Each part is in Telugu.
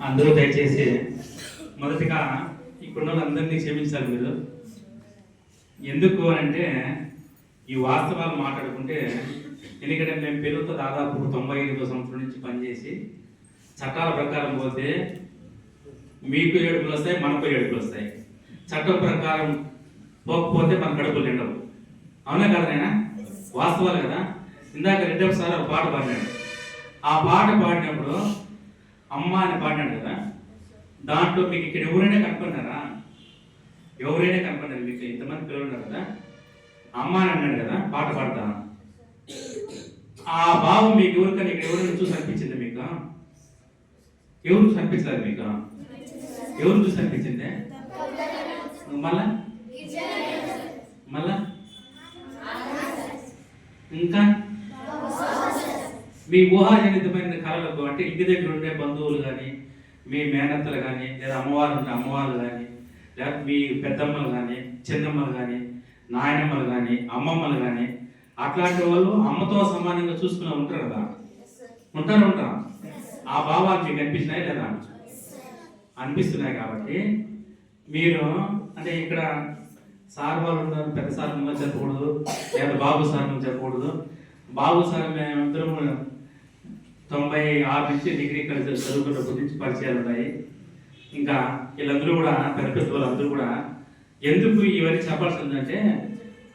అందరూ దయచేసి మొదటిగా ఇక్కడున్న వాళ్ళందరినీ క్షమించాలి మీరు. ఎందుకు అంటే ఈ వాస్తవాలు మాట్లాడుకుంటే, ఎందుకంటే మేము పిల్లలతో దాదాపు 98వ సంవత్సరం నుంచి పనిచేసి చట్టాల ప్రకారం పోతే మీకు ఏడుపులు వస్తాయి, మనకు ఏడుపులు వస్తాయి. చట్టం ప్రకారం పోకపోతే మన కడుపులు నిండవు. అవునా కదా నాయనా? వాస్తవాలు కదా. ఇందాక రెడ్డి సార్ ఒక పాట పాడినాడు. ఆ పాట పాడినప్పుడు అమ్మ అని పాడినాడు కదా, దాంట్లో మీకు ఇక్కడ ఎవరైనా కనుక్కున్నారా? ఎవరైనా కనుక్కున్నారు? మీకు ఇంతమంది పిల్లలు ఉన్నారు కదా, అమ్మ అని అన్నాడు కదా పాట పాడతా. ఆ భావం మీకు ఎవరికైనా ఇక్కడ ఎవరైనా చూసి అనిపించింది? మీకు ఎవరు చూసి అనిపించలేదు? మీకు ఎవరు చూసి అనిపించింది? మళ్ళా మళ్ళా ఇంకా మీ ఊహాజనితమైన కళలకు, అంటే ఇంటి దగ్గర ఉండే బంధువులు కానీ, మీ మేనత్తలు కానీ, లేదా అమ్మవారు ఉంటే అమ్మవారు కానీ, లేదా మీ పెద్దమ్మలు కానీ, చిన్నమ్మలు కానీ, నాయనమ్మలు కానీ, అమ్మమ్మలు కానీ, అట్లాంటి వాళ్ళు అమ్మతో సమానంగా చూసుకుని ఉంటారు కదా. ఉంటారా? ఆ భావాలు మీకు అనిపిస్తున్నాయి లేదా? అనిపిస్తున్నాయి. కాబట్టి మీరు అంటే ఇక్కడ సార్ వాళ్ళు ఉన్నారు, పెద్ద సార్ ముందు చెప్పకూడదు, లేదా బాబు సార్ ముందు చెప్పకూడదు. బాబు సార్ మేమందరం 96 నుంచి డిగ్రీ కలిసి చదువుకున్న గురించి పరిచయాలు ఉన్నాయి. ఇంకా వీళ్ళందరూ కూడా పెద్ద పెద్ద వాళ్ళందరూ కూడా ఎందుకు ఇవన్నీ చెప్పాల్సి ఉందంటే,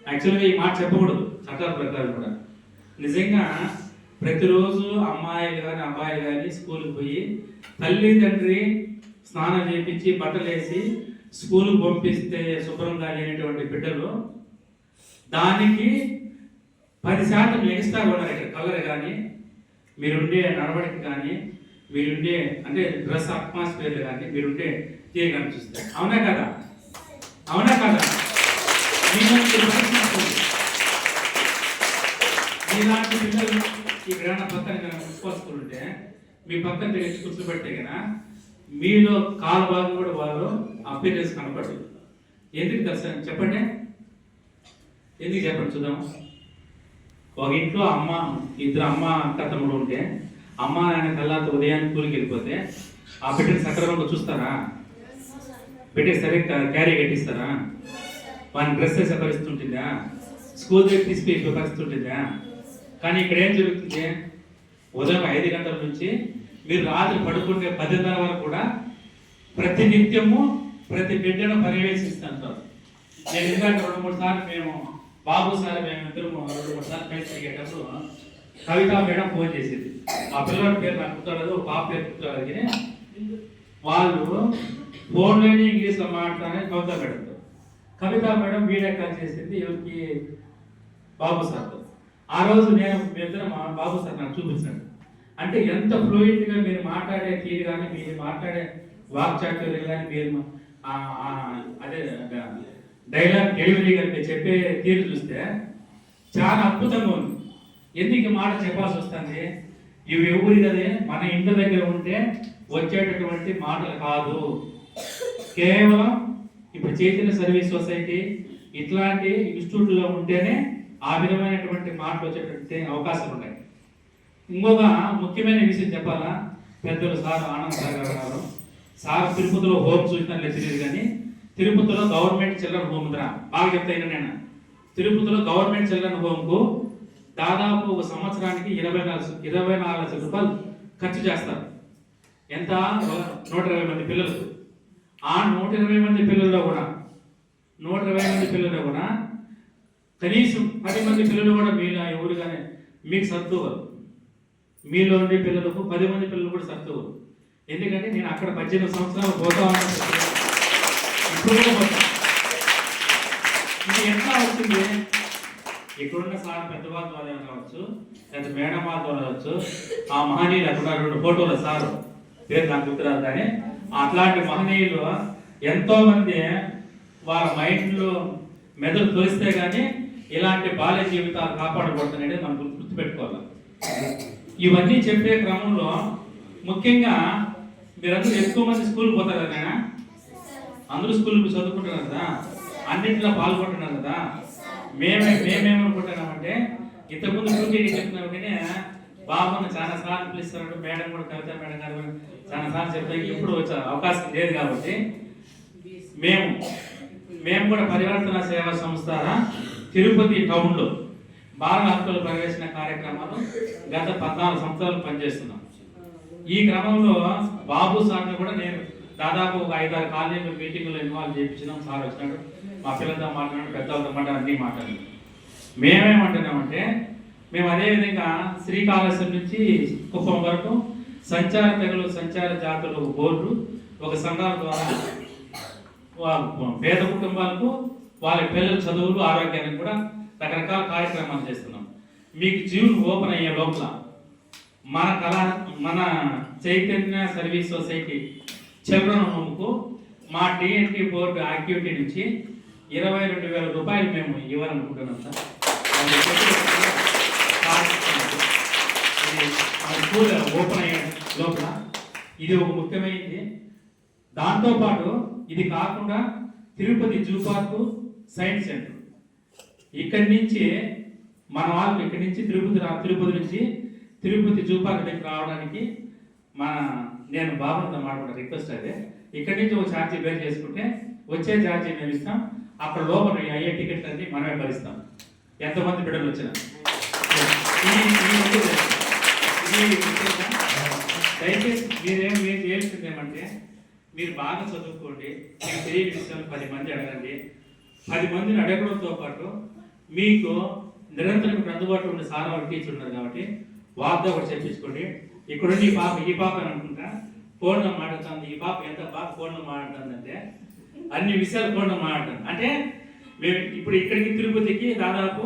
యాక్చువల్గా ఈ మాట చెప్పకూడదు చట్టాల ప్రకారం కూడా. నిజంగా ప్రతిరోజు అమ్మాయిలు కానీ అబ్బాయిలు కానీ స్కూల్కి పోయి తల్లి తండ్రి స్నానం చేయించి బట్టలు వేసి స్కూల్కి పంపిస్తే శుభ్రంగా లేనటువంటి బిడ్డలు దానికి 10% ఎక్స్ట్రా ఉన్నారు. ఇక్కడ కలర్ కానీ, మీరుండే నడవడిక కానీ, మీరుండే అంటే డ్రెస్ అట్మాస్ఫియర్ కానీ, మీరుండే తీరు కానీ చూస్తే. అవునా కదా? మీలాంటి పిల్లలు ఈ గ్రామ పక్కన స్కూల్ ఉంటే మీ పక్కన తెచ్చి కూర్చోబెడితే కదా మీలో కాలు భాగం కూడా వాళ్ళు అపీరెన్స్ కనపడదు. ఎందుకు తెలుసా చెప్పండి? ఎందుకు చెప్పండి చూద్దాం. ఒక ఇంట్లో ఇద్దరు అమ్మ అక్క తమ్ముడు ఉంటే, అమ్మ నాయన కల్లాతో ఉదయాన్ని కూలికి వెళ్ళిపోతే ఆ బిడ్డని సక్రమంగా చూస్తారా? బిడ్డ సరిగ్గా క్యారీ కట్టిస్తారా? వాడిని డ్రెస్ వేసే పరిస్థితి ఉంటుందా? స్కూల్ దగ్గర తీసుకెళ్ళే పరిస్థితి ఉంటుందా? కానీ ఇక్కడ ఏం జరుగుతుంది? ఉదయం 5 గంటల నుంచి మీరు రాత్రి పడుకునే 10:30 వరకు కూడా ప్రతి నిత్యము ప్రతి బిడ్డను పర్యవేక్షిస్తుంటారు. నేను ఇందాక 2-3 సార్లు మేము బాబు సార్ మేమిద్దరు 2-3 సార్లు కలిసి తిరిగేటప్పుడు కవిత మేడం ఫోన్ చేసేది. ఆ పిల్లల పేరు నాకు గుర్తురాదు, పాప పేరు గుర్తురాదు. వాళ్ళు ఫోన్లోనే ఇంగ్లీష్లో మాట్లాడే కవిత మేడంతో. కవిత మేడం వీడియో కాల్ చేసింది ఎవరికి? బాబు సార్తో. ఆ రోజు మేమిద్దరం బాబు సార్ నాకు చూపించాడు. అంటే ఎంత ఫ్లూయెంట్గా మీరు మాట్లాడే తీరు కానీ, మీరు మాట్లాడే వాక్చాతుర్యం కానీ, మీరు అదే డైలాగ్ డెలివరీ కానీ మీరు చెప్పే తీరు చూస్తే చాలా అద్భుతంగా ఉంది. ఎందుకు మాట చెప్పాల్సి వస్తుంది? ఇవి ఎవరి కదే మన ఇంటి దగ్గర ఉంటే వచ్చేటటువంటి మాటలు కాదు. కేవలం ఇప్పుడు చైతన్య సర్వీస్ సొసైటీ ఇట్లాంటి ఇన్స్టిట్యూట్లో ఉంటేనే ఆ విధమైనటువంటి మాటలు వచ్చేటటువంటి అవకాశాలు ఉన్నాయి. ఇంకొక ముఖ్యమైన విషయం చెప్పాలా, పెద్దలు సార్ ఆనంద్ సార్ గారు సార్ తిరుపతిలో హోమ్ చూసినట్లే తెలియదు కానీ తిరుపతిలో గవర్నమెంట్ చిల్డ్రన్ హోమ్ ఉందిరా. బాగా చెప్తాయినా నేను, తిరుపతిలో గవర్నమెంట్ చిల్డ్రన్ హోమ్కు దాదాపు ఒక సంవత్సరానికి 24 లక్షల రూపాయలు ఖర్చు చేస్తారు. ఎంత? 120 మంది పిల్లలకు. ఆ 120 మంది పిల్లల్లో కూడా కనీసం 10 మంది పిల్లలు కూడా మీలో ఎవరు కానీ మీకు సర్దుకోరు. మీలో ఉండే పిల్లలకు 10 మంది పిల్లలు కూడా సర్దుకోరు. ఎందుకంటే నేను అక్కడ 18 సంవత్సరాలు పోతా ఉన్నాను. ఇప్పుడు కూడా పోతాను. ఇది ఎట్లా వచ్చింది? ఇక్కడున్న సార్ పెద్దవాళ్ళ ద్వారా కావచ్చు, లేదా మేడం వాళ్ళ ద్వారా కావచ్చు, ఆ మహనీయులు అక్కడ 2 ఫోటోల సార్ పేరు నాకు గుర్తురాదు కానీ అట్లాంటి మహనీయులు ఎంతో మంది వాళ్ళ మైండ్లో మెదడు తొలిస్తే కానీ ఇలాంటి బాల్య జీవితాలు కాపాడబడుతున్నాయి మనం గుర్తుపెట్టుకోవాలి. ఇవన్నీ చెప్పే క్రమంలో ముఖ్యంగా మీరందరూ ఎక్కువ మంది స్కూల్కి పోతారు కదా, అందరూ స్కూల్కి చదువుకుంటున్నారు కదా, అన్నింటిలో పాల్గొంటున్నారు కదా. మేమేమనుకుంటున్నామంటే ఇంతకుముందు డ్యూటీ చెప్తున్నాం కానీ బాబుని చాలా సార్లు పిలుస్తున్నాడు, మేడం కూడా కవిత మేడం గారు చాలా సార్లు చెప్తాయి, ఇప్పుడు వచ్చే అవకాశం లేదు కాబట్టి మేము కూడా పరివర్తన సేవా సంస్థ తిరుపతి టౌన్లో బాల హక్కుల పరిరక్షణ కార్యక్రమాలు గత 14 సంవత్సరాలు పనిచేస్తున్నాం. ఈ క్రమంలో బాబు సార్ని కూడా నేను దాదాపు ఒక 5-6 కాలనీలు మీటింగ్లో ఇన్వాల్వ్ చేయించినాం. సార్ వచ్చినాడు, మా పిల్లలతో మాట్లాడాడు, పెద్దలతో మాట్లాడారు, అన్నీ మాట్లాడారు. మేమేమంటున్నామంటే మేము అదేవిధంగా శ్రీకాళహస్తి నుంచి కుప్పం వరకు సంచార తెగలు సంచార జాతులు బోర్డు ఒక సంఘాల ద్వారా పేద కుటుంబాలకు వాళ్ళ పిల్లల చదువులు ఆరోగ్యానికి కూడా రకరకాల కార్యక్రమాలు చేస్తున్నాం. మీకు జూన్ ఓపెన్ అయ్యే లోపల మన చైతన్య సర్వీస్ సొసైటీ చిల్డ్రన్ హోమ్కు మా టీఎన్టీ బోర్డు యాక్టివిటీ నుంచి 22,000 రూపాయలు మేము ఇవ్వాలనుకుంటున్నాం సార్. స్కూల్ ఓపెన్ అయ్యే లోపల ఇది ఒక ముఖ్యమైనది. దాంతోపాటు ఇది కాకుండా Tirupati zoo park, science centre ఇక్కడి నుంచి మన వాళ్ళు ఇక్కడి నుంచి తిరుపతి నుంచి తిరుపతి జూ పార్క్ దగ్గర రావడానికి నేను బాబుతో మాట్లాడే రిక్వెస్ట్ అయితే ఇక్కడి నుంచి ఒక ఛార్జీ బేర్ చేసుకుంటే వచ్చే ఛార్జీ మేము ఇస్తాం. అక్కడ లోపల అయ్యే టికెట్ అన్ని మనమే భరిస్తాం, ఎంతమంది బిడ్డలు వచ్చినా. దయచేసి మీరు చేయాల్సింది ఏమంటే మీరు బాగా చదువుకోండి, మీకు తెలియని విషయాలు 10 మంది అడగండి. 10 మందిని అడగడంతో పాటు మీకు నిరంతరం ఇక్కడ అందుబాటులో ఉండే సార్ వాళ్ళు టీచర్ ఉన్నారు కాబట్టి వార్త ఒకటి చెప్పించుకోండి. ఇక్కడ ఈ పాప అని అనుకుంటా ఫోన్లో మాట్లాడుతుంది. ఈ పాప ఎంత బాగా ఫోన్లో మాట్లాడుతుందంటే అన్ని విషయాలు ఫోన్లో మాట్లాడుతుంది. అంటే మేము ఇప్పుడు ఇక్కడికి తిరుపతికి దాదాపు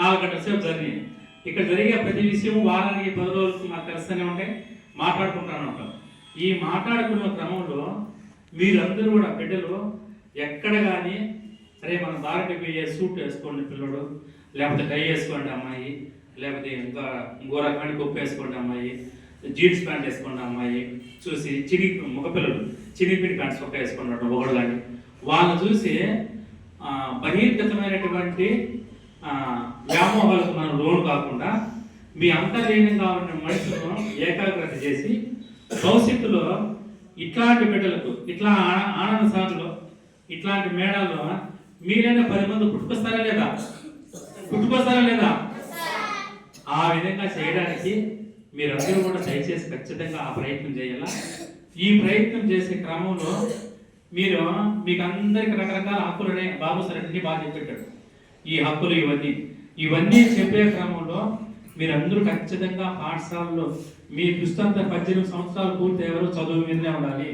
4 గంటల సేపు జరిగింది. ఇక్కడ జరిగే ప్రతి విషయం వారానికి 10 రోజులకు మాకు తెలుస్తూనే ఉంటాయి, మాట్లాడుకుంటానే ఉంటాం. ఈ మాట్లాడుకున్న క్రమంలో మీరందరూ కూడా బిడ్డలు ఎక్కడ కానీ అరే మనం దారికి పోయే సూట్ వేసుకోండి పిల్లడు, లేకపోతే టై వేసుకోండి అమ్మాయి, లేకపోతే ఇంకా ఇంకో రకమైన కొప్పు వేసుకోండి అమ్మాయి, జీన్స్ ప్యాంట్ వేసుకోండి అమ్మాయి చూసి మగపిల్లలు చినిగిపిడి ప్యాంట్స్ ఒక్క వేసుకున్నట్టు ఒకడు కానీ వాళ్ళని చూసి బహిర్గతమైనటువంటి వ్యామోహాలకు మనం లోను కాకుండా మీ అంతర్లీనంగా ఉన్న మనుషులను ఏకాగ్రత చేసి భవిష్యత్తులో ఇట్లాంటి బిడ్డలకు ఇట్లా ఆనంద సాగులో ఇట్లాంటి మేళాల్లో మీరైనా 10 మంది పుట్టుకొస్తారా లేదా? ఆ విధంగా చేయడానికి మీరందరూ కూడా దయచేసి ఖచ్చితంగా ఆ ప్రయత్నం చేయాలా. ఈ ప్రయత్నం చేసే క్రమంలో మీకు అందరికి రకరకాల హక్కులనే బాబు సార్ అన్ని బాగా చెప్పేటాడు. ఈ హక్కులు ఇవన్నీ చెప్పే క్రమంలో మీరందరూ ఖచ్చితంగా పాఠశాలలో మీ దృష్టాంత 18 సంవత్సరాలు పూర్తి ఎవరు చదువు మీదనే ఉండాలి.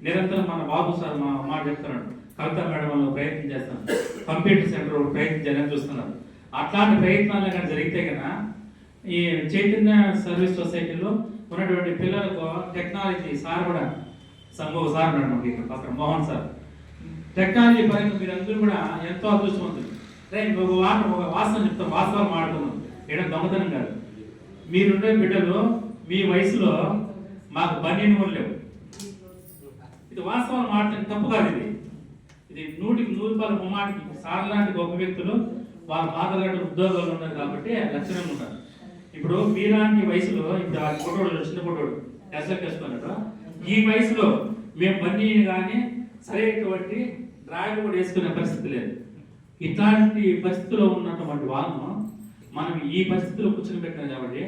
నిరంతరం మన బాబు సార్ మా మాట చెప్తున్నాడు, కవిత మేడం వాళ్ళు ప్రయత్నం చేస్తాను, కంప్యూటర్ సెంటర్ ప్రయత్నం చేయాలని చూస్తున్నారు. అట్లాంటి ప్రయత్నాలు కానీ జరిగితే కన్నా ఈ చైతన్య సర్వీస్ సొసైటీలో ఉన్నటువంటి పిల్లలకు టెక్నాలజీ సార్ కూడా సంభవ సార్ ఉన్నాడు అక్కడ మోహన్ సార్. టెక్నాలజీ పరంగా మీరందరూ కూడా ఎంతో అదృష్టవంతులు. ఒక వాస్తవం చెప్తాం, వాస్తవాలు మాడుతున్నాం, ఏదో దొంగతనం కాదు. మీరుండే బిడ్డలు మీ వయసులో మాకు బనీను కూడా లేవు. ఇది వాస్తవాలు మాట్లాడిన తప్పు కాదు. ఇది 100% ముమ్మాటికి సార్ లాంటి గొప్ప వ్యక్తులు వాళ్ళ పాతలాంటి ఉద్యోగాలు ఉన్నారు కాబట్టి లక్షణంగా ఉంటారు. ఇప్పుడు మీలాంటి వయసులో ఇప్పుడు ఆ ఫోటోడు చిన్న ఫోటోడు వేసుకున్నాడు. ఈ వయసులో మేము బన్నీని కానీ సరైనటువంటి డ్రాయింగ్ కూడా వేసుకునే పరిస్థితి లేదు. ఇట్లాంటి పరిస్థితిలో ఉన్నటువంటి వాళ్ళను మనం ఈ పరిస్థితిలో కూర్చొని పెట్టినాం కాబట్టి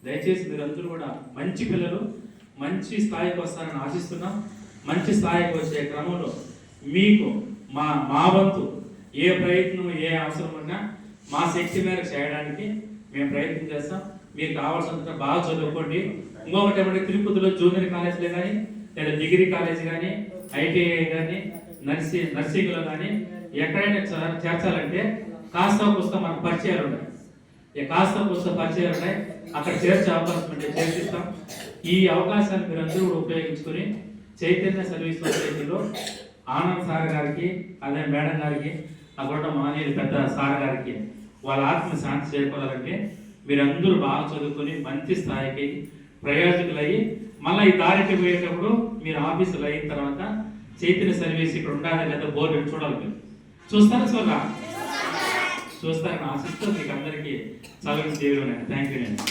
దయచేసి మీరందరూ కూడా మంచి పిల్లలు మంచి స్థాయికి వస్తారని ఆశిస్తున్నాం. మంచి స్థాయికి వచ్చే క్రమంలో మీకు మా వంతు ఏ ప్రయత్నం ఏ అవసరం ఉన్నా మా శక్తి మేరకు చేయడానికి మేము ప్రయత్నం చేస్తాం. మీరు కావాల్సినంత బాగా చదువుకోండి. ఇంకొకటి ఏమంటే తిరుపతిలో జూనియర్ కాలేజీలో కానీ లేదా డిగ్రీ కాలేజ్ కానీ ఐటీఐ కానీ నర్సింగ్లో కానీ ఎక్కడైనా చేర్చాలంటే కాస్త పుస్తకం మనకు పరిచయాలు ఉన్నాయి. కాస్త పుస్తకం పరిచయాలు ఉన్నాయి, అక్కడ చేర్చే అవకాశం ఉంటే చేర్చిస్తాం. ఈ అవకాశాన్ని మీరు అందరూ కూడా ఉపయోగించుకొని చైతన్య సర్వీస్ సొసైటీలో ఆనంద్ సార్ గారికి అదే మేడం గారికి అక్కడ మానేలు పెద్ద సార్ గారికి వాళ్ళ ఆత్మ శాంతి చేరుకోవాలంటే మీరందరూ బాగా చదువుకొని మంచి స్థాయికి ప్రయోజకులయ్యి మళ్ళీ ఈ దారికి పోయేటప్పుడు మీరు ఆఫీసులో అయిన తర్వాత చైతన్య సర్వీస్ ఇక్కడ ఉండాలి లేదా బోర్డు చూడాలి. మీరు చూస్తారా చూస్తారని ఆశిస్తూ మీకు అందరికీ చల్లని దేవుడు. థ్యాంక్ యూ అండి.